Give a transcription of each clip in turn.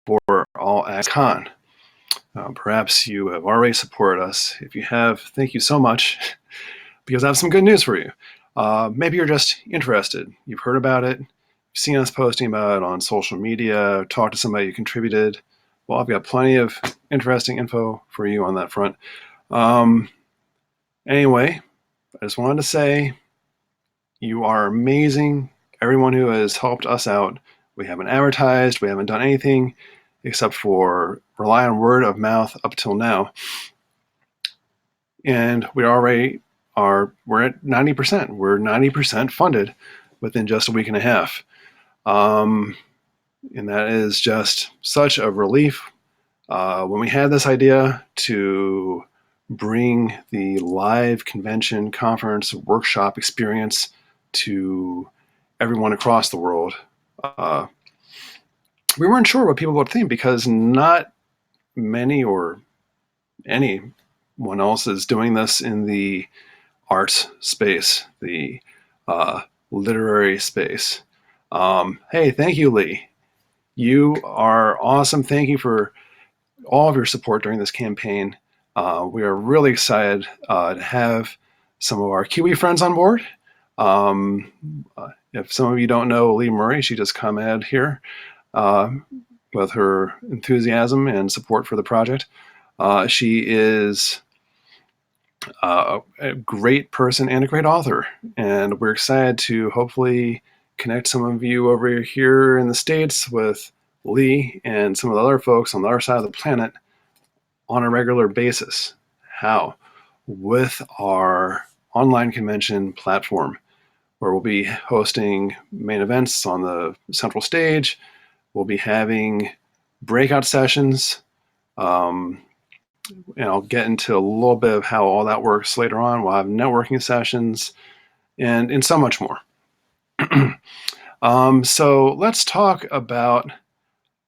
for AllAccessCon. Perhaps you have already supported us. If you have, thank you so much, because I have some good news for you. Maybe you're just interested. You've heard about it, you've seen us posting about it on social media, talked to somebody who contributed. Well, I've got plenty of interesting info for you on that front. Anyway, I just wanted to say you are amazing. Everyone who has helped us out. We haven't advertised, we haven't done anything except for rely on word of mouth up till now. And we already we're at 90%. We're 90% funded within just a week and a half. And that is just such a relief. When we had this idea to bring the live convention, conference, workshop experience to everyone across the world, we weren't sure what people would think, because not many or anyone else is doing this in the arts space, the literary space. Hey, thank you, Lee. You are awesome. Thank you for all of your support during this campaign. We are really excited to have some of our Kiwi friends on board. If some of you don't know Lee Murray, she just commented here with her enthusiasm and support for the project. She is a great person and a great author, and we're excited to hopefully connect some of you over here in the States with Lee and some of the other folks on the other side of the planet on a regular basis. How? With our online convention platform, where we'll be hosting main events on the central stage. We'll be having breakout sessions, and I'll get into a little bit of how all that works later on. We'll have networking sessions and so much more. So let's talk about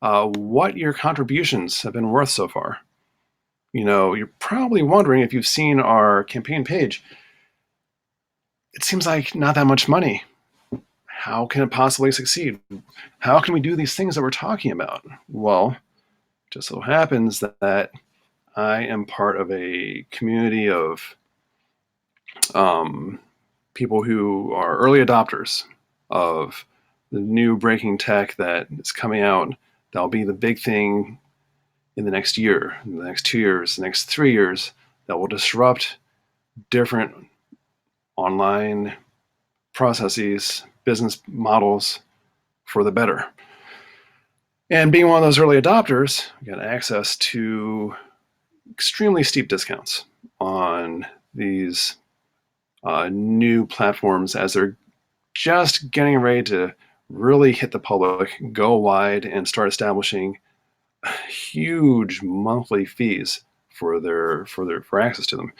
what your contributions have been worth so far. You know, you're probably wondering, if you've seen our campaign page, it seems like not that much money. How can it possibly succeed? How can we do these things that we're talking about? Well, just so happens that I am part of a community of people who are early adopters of the new breaking tech that is coming out. That'll be the big thing in the next year, in the next 2 years, the next 3 years, that will disrupt different online processes, business models for the better. And being one of those early adopters, we got access to extremely steep discounts on these new platforms as they're just getting ready to really hit the public, go wide, and start establishing huge monthly fees for access to them.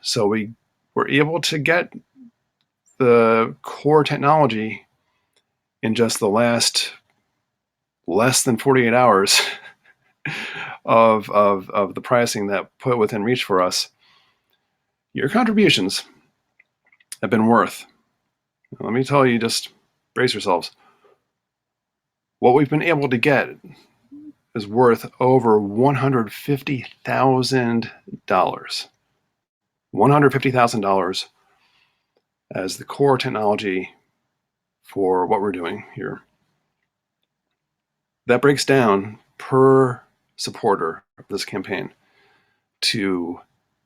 So we were able to get the core technology in just the last less than 48 hours of the pricing that put within reach for us. Your contributions have been worth, let me tell you, just brace yourselves. What we've been able to get is worth over $150,000. $150,000 as the core technology for what we're doing here. That breaks down per supporter of this campaign to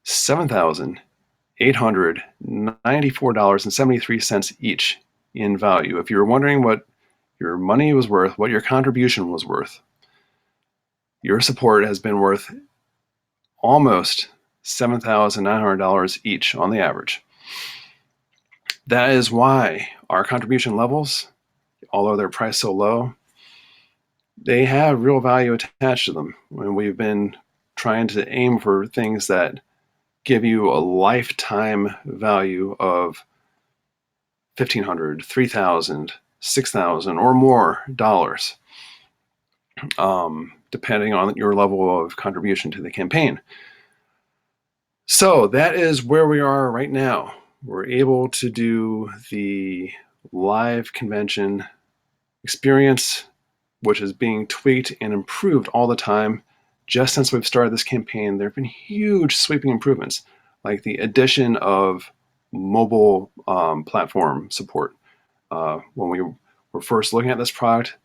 $7,894.73 each in value. If you're wondering what your money was worth, what your contribution was worth, your support has been worth almost $7,900 each on the average. That is why our contribution levels, although they're priced so low, they have real value attached to them. And we've been trying to aim for things that give you a lifetime value of $1,500, $3,000, $6,000 or more dollars, depending on your level of contribution to the campaign. So that is where we are right now. We're able to do the live convention experience which is being tweaked and improved all the time. Just since we've started this campaign, there have been huge sweeping improvements, like the addition of mobile platform support. When we were first looking at this product,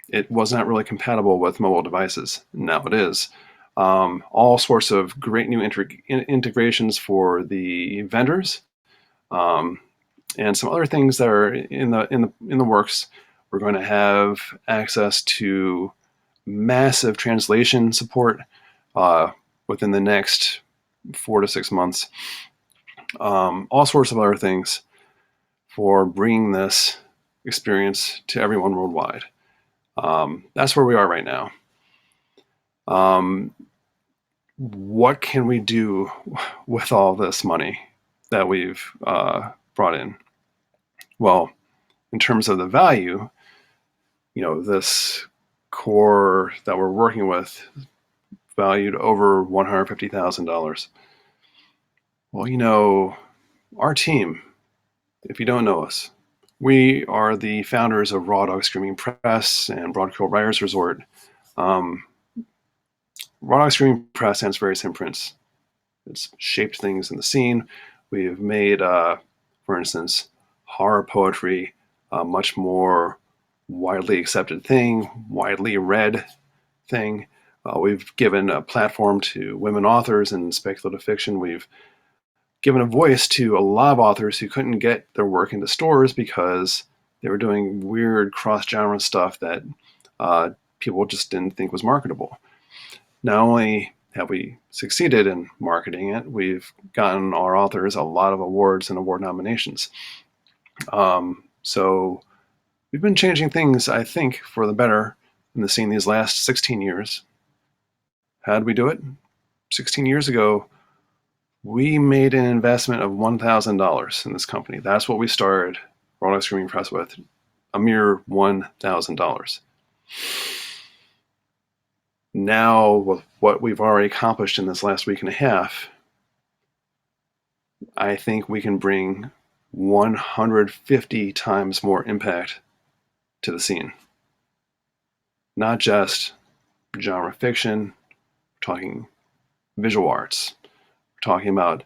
it was not really compatible with mobile devices. Now it is. All sorts of great new integrations for the vendors, and some other things that are in the works. We're going to have access to massive translation support within the next 4 to 6 months. All sorts of other things for bringing this experience to everyone worldwide. That's where we are right now. What can we do with all this money that we've brought in? Well, in terms of the value, this core that we're working with valued over $150,000. Well, our team, if you don't know us, we are the founders of Raw Dog Screaming Press and Broadkill Writers Resort. Raw Dog Screaming Press stands for various imprints. It's shaped things in the scene. We've made, for instance, horror poetry a much more widely accepted thing, widely read thing. We've given a platform to women authors in speculative fiction. We've given a voice to a lot of authors who couldn't get their work into stores because they were doing weird cross-genre stuff that people just didn't think was marketable. Not only have we succeeded in marketing it, we've gotten our authors a lot of awards and award nominations. So we've been changing things, I think, for the better in the scene these last 16 years. How did we do it? 16 years ago, we made an investment of $1,000 in this company. That's what we started Raw Dog Screaming Press with, a mere $1,000. Now, with what we've already accomplished in this last week and a half, I think we can bring 150 times more impact to the scene. Not just genre fiction, we're talking visual arts, we're talking about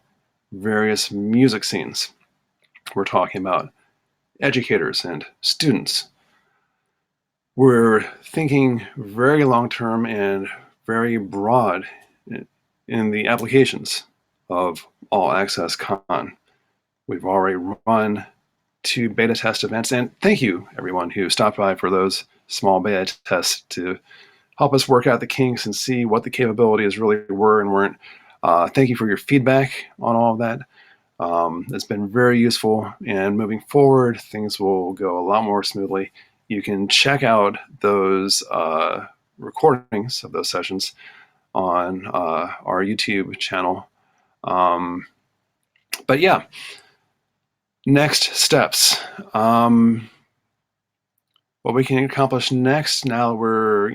various music scenes, we're talking about educators and students. We're thinking very long-term and very broad in the applications of AllAccessCon. We've already run 2 beta test events, and thank you everyone who stopped by for those small beta tests to help us work out the kinks and see what the capabilities really were and weren't. Thank you for your feedback on all of that. It's been very useful, and moving forward, things will go a lot more smoothly. You can check out those recordings of those sessions on our YouTube channel. But yeah, next steps. What we can accomplish next, now that we're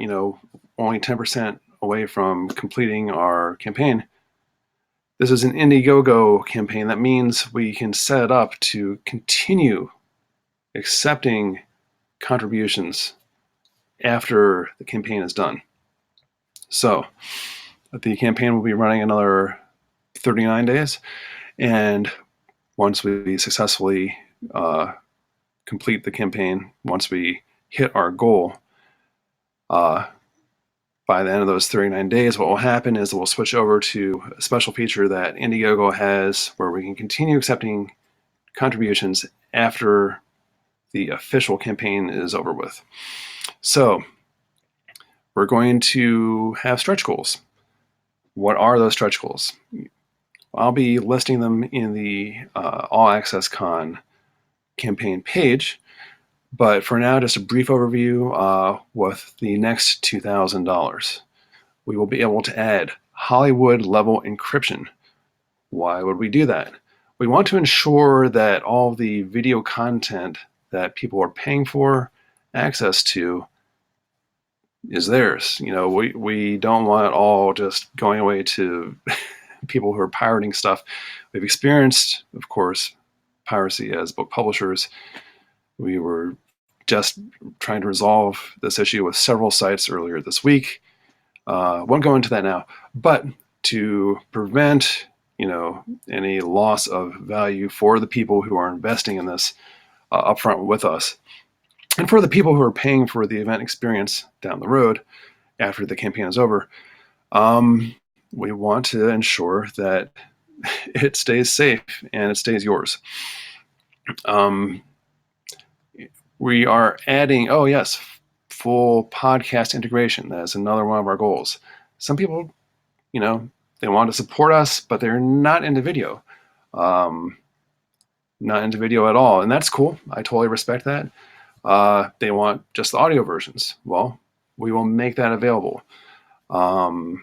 only 10% away from completing our campaign. This is an Indiegogo campaign. That means we can set it up to continue accepting contributions after the campaign is done. So the campaign will be running another 39 days, and once we successfully complete the campaign, once we hit our goal, by the end of those 39 days, what will happen is we'll switch over to a special feature that Indiegogo has where we can continue accepting contributions after the official campaign is over with. So we're going to have stretch goals. What are those stretch goals? I'll be listing them in the AllAccessCon campaign page, but for now, just a brief overview with the next $2,000. We will be able to add Hollywood level encryption. Why would we do that? We want to ensure that all the video content that people are paying for access to is theirs. We don't want it all just going away to people who are pirating stuff. We've experienced, of course, piracy as book publishers. We were just trying to resolve this issue with several sites earlier this week. Won't go into that now, but to prevent any loss of value for the people who are investing in this upfront with us, and for the people who are paying for the event experience down the road after the campaign is over, we want to ensure that it stays safe and it stays yours. We are adding, full podcast integration. That's another one of our goals. Some people, they want to support us, but they're not into video. Not into video at all. And that's cool. I totally respect that. They want just the audio versions. Well, we will make that available. And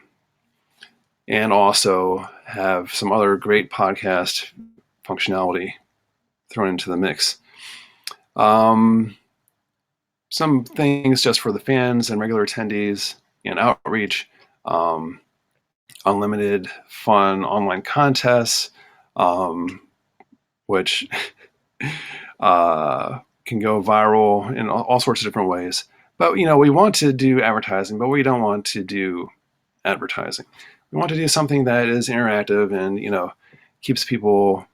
also have some other great podcast functionality thrown into the mix. Some things just for the fans and regular attendees and outreach. Unlimited fun online contests, which can go viral in all sorts of different ways. But, we want to do advertising, but we don't want to do advertising. We want to do something that is interactive and, keeps people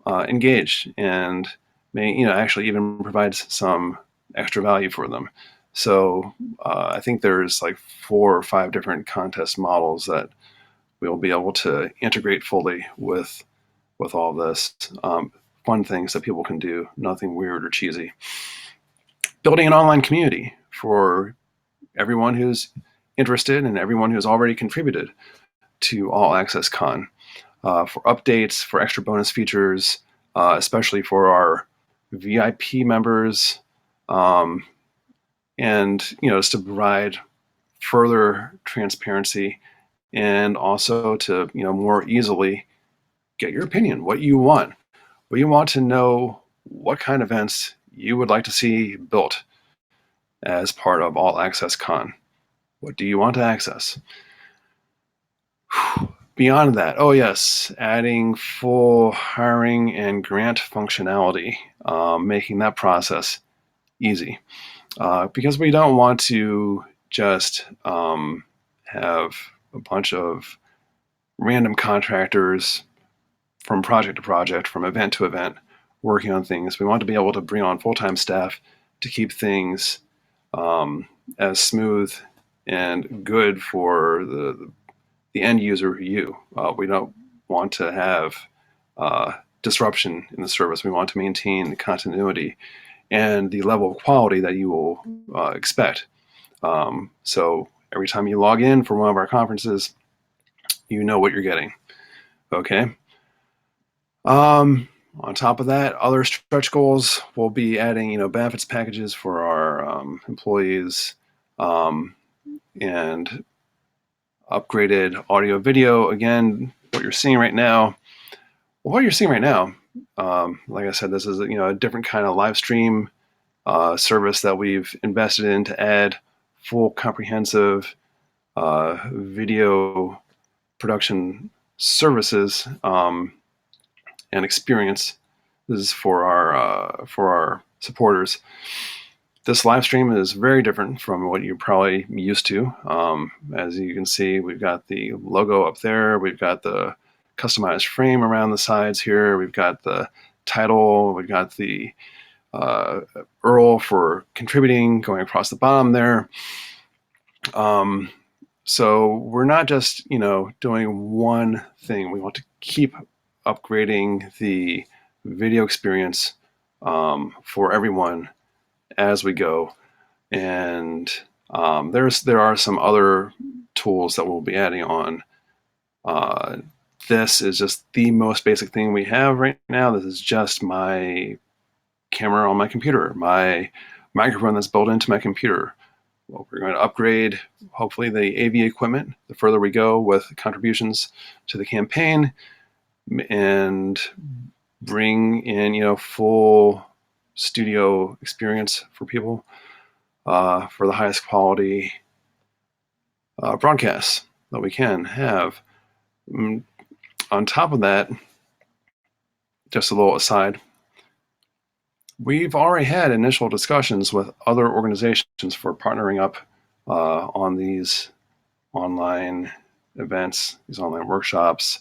engaged and may, actually even provides some extra value for them. So I think there's like 4 or 5 different contest models that we'll be able to integrate fully with all this. Fun things that people can do, nothing weird or cheesy. Building an online community for everyone who's interested and everyone who's already contributed to AllAccessCon, for updates, for extra bonus features, especially for our VIP members, and just to provide further transparency and also to more easily get your opinion, what you want. We want to know what kind of events you would like to see built as part of AllAccessCon. What do you want to access? Beyond that, adding full hiring and grant functionality, making that process easy. Because we don't want to just have a bunch of random contractors from project to project, from event to event, working on things. We want to be able to bring on full-time staff to keep things as smooth and good for the end user, you. We don't want to have disruption in the service. We want to maintain the continuity and the level of quality that you will expect. So every time you log in for one of our conferences, you know what you're getting. Okay. On top of that, other stretch goals, we'll be adding, benefits packages for our employees, and upgraded audio video. Again, what you're seeing right now, like I said, this is a different kind of live stream service that we've invested in to add full comprehensive video production services and experience. This is for our supporters. This live stream is very different from what you're probably used to. As you can see, we've got the logo up there. We've got the customized frame around the sides here. We've got the title. We've got the URL for contributing going across the bottom there. So we're not just, doing one thing. We want to keep upgrading the video experience for everyone as we go. And there are some other tools that we'll be adding on. This is just the most basic thing we have right now. This is just my camera on my computer, my microphone that's built into my computer. Well, we're going to upgrade, hopefully, the AV equipment the further we go with contributions to the campaign, and bring in, full studio experience for people for the highest quality broadcasts that we can have. On top of that, just a little aside, We've already had initial discussions with other organizations for partnering up on these online events, these online workshops,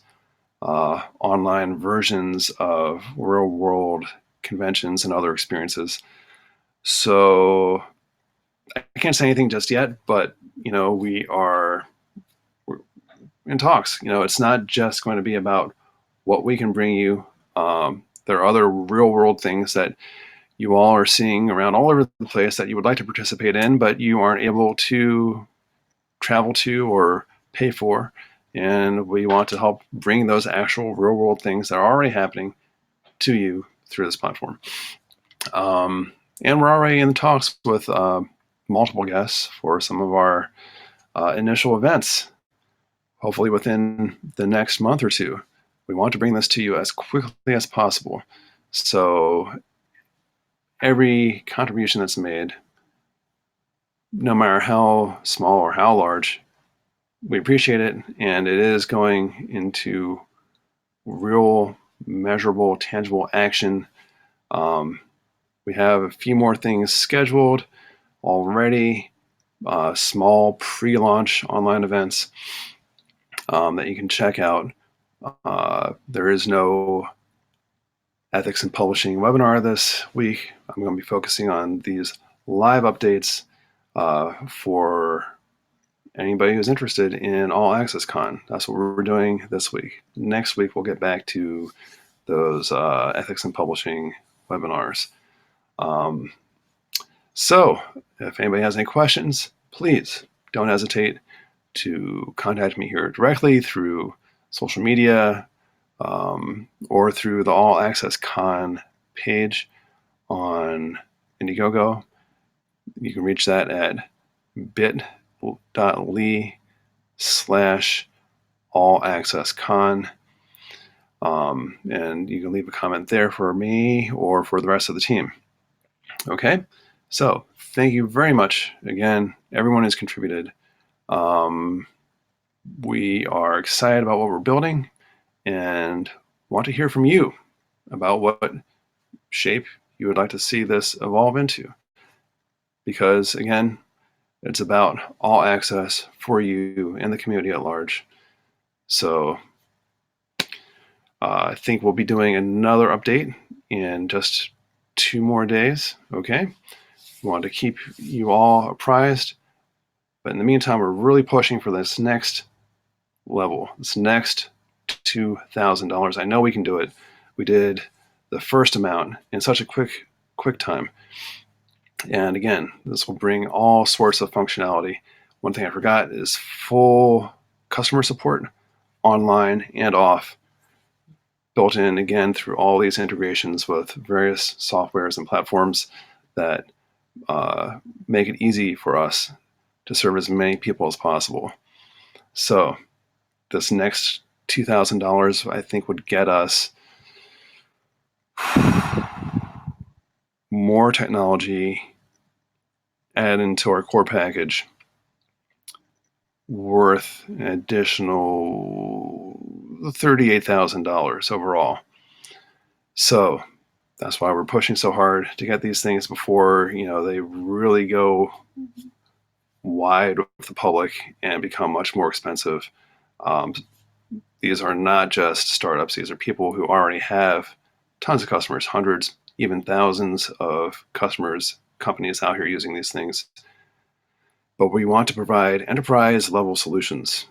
online versions of real world conventions and other experiences. So I can't say anything just yet, but we're in talks. It's not just going to be about what we can bring you. There are other real world things that you all are seeing around all over the place that you would like to participate in, but you aren't able to travel to or pay for. And we want to help bring those actual real world things that are already happening to you through this platform. And we're already in talks with multiple guests for some of our initial events, hopefully within the next month or two. We want to bring this to you as quickly as possible. So every contribution that's made, no matter how small or how large, we appreciate it, and it is going into real, measurable, tangible action. We have a few more things scheduled already, small pre-launch online events that you can check out. There is no ethics in publishing webinar this week. I'm going to be focusing on these live updates for anybody who's interested in AllAccessCon. That's what we're doing this week. Next week, we'll get back to those ethics in publishing webinars. So if anybody has any questions, please don't hesitate to contact me here directly through social media or through the AllAccessCon page on Indiegogo. You can reach that at bit.ly/AllAccessCon. And you can leave a comment there for me or for the rest of the team. Okay, so thank you very much. Again, everyone has contributed. We are excited about what we're building and want to hear from you about what shape you would like to see this evolve into. Because again, it's about all access for you and the community at large. So I think we'll be doing another update in just 2 more days. Okay. We want to keep you all apprised. But in the meantime, we're really pushing for this next level, this next $2,000. I know we can do it. We did the first amount in such a quick time. And again, this will bring all sorts of functionality. One thing I forgot is full customer support online and off, built in again through all these integrations with various softwares and platforms that make it easy for us to serve as many people as possible. So this next $2,000, I think, would get us more technology added into our core package worth an additional $38,000 overall. So that's why we're pushing so hard to get these things before they really go wide with the public and become much more expensive. These are not just startups. These are people who already have tons of customers, hundreds, even thousands of customers, companies out here using these things. But we want to provide enterprise level solutions,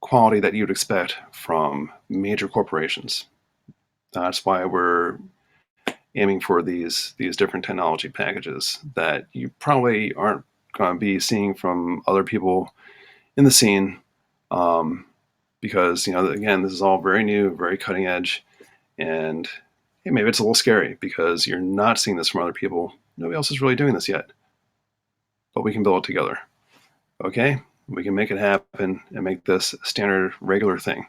quality that you'd expect from major corporations. That's why we're aiming for these different technology packages that you probably aren't going to be seeing from other people in the scene, because again, this is all very new, very cutting edge, and maybe it's a little scary because you're not seeing this from other people. Nobody else is really doing this yet, but we can build it together. Okay, we can make it happen and make this a standard, regular thing.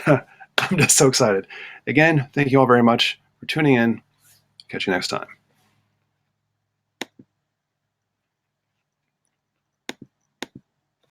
I'm just so excited. Again, thank you all very much for tuning in. Catch you next time.